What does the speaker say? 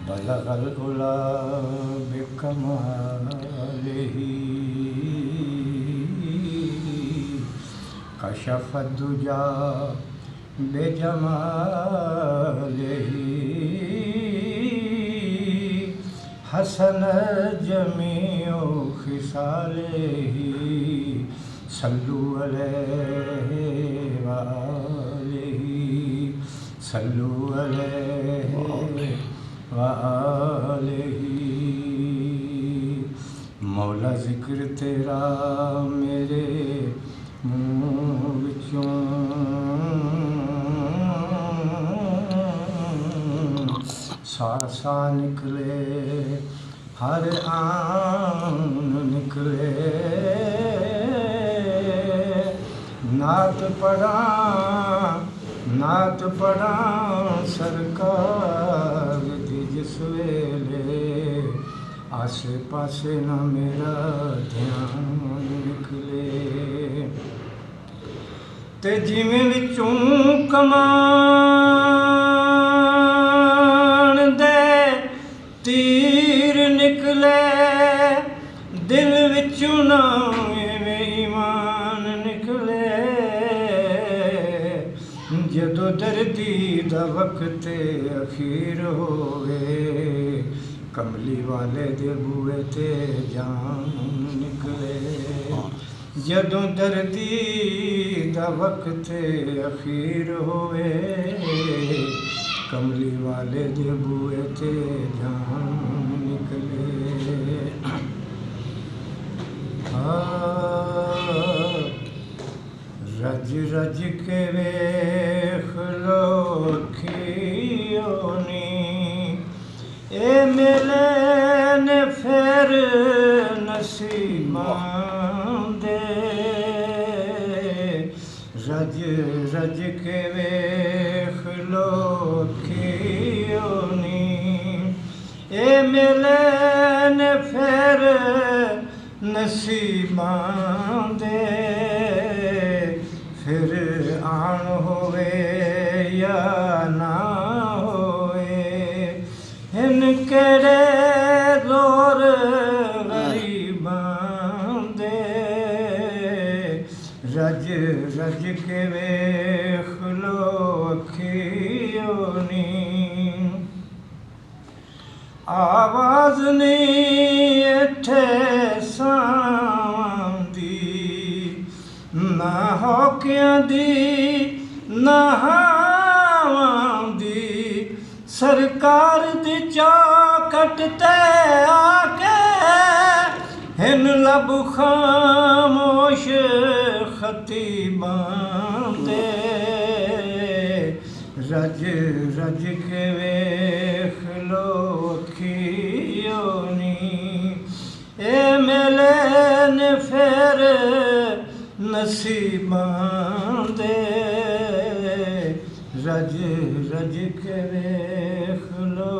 बलगल उला बिकमालिही कशफ दुजा बेजमालिही हसन जमीओ खिसालिही सल्लु अलैहि वालिही सल्लु अलैहि वालिही। मौला जिक्र तेरा मेरे मुँह विचों सा सा निकले हर आन निकले नात पढ़ा सरकार दी जिस वेले आसे पासे ना मेरा ध्यान निकले ते जिवें विचों कमान दे तीर निकले दिल विचों ना ईमान निकले जदों दर्दी दा वक्त अखीर होवे कमली वाले दे बूहे ते जान निकले जदों दर्दी दा वक्त अखीर होवे कमली वाले दे बूहे ते जान निकले। रज रज के वेख लो अखियों नी ए मिले ने फिर नसीबां दे रज रज के वेख लो अखियों नी ए मिले ने फिर नसीबां दे फिर आन होवे या ना होवे हिन केड़े जोर गरीबां दे रज रज के वेख लो अखियों नी आवाज़ नहीं इत्थे सावां दी ना होकियां दी ना हावां दी सरकार दी चौखट ते आके हिन लब खामोश खतीबां दे रज रज के वेख लो अखियों नी ए मिले ने फिर नसीबां दे रज रज के वेख लो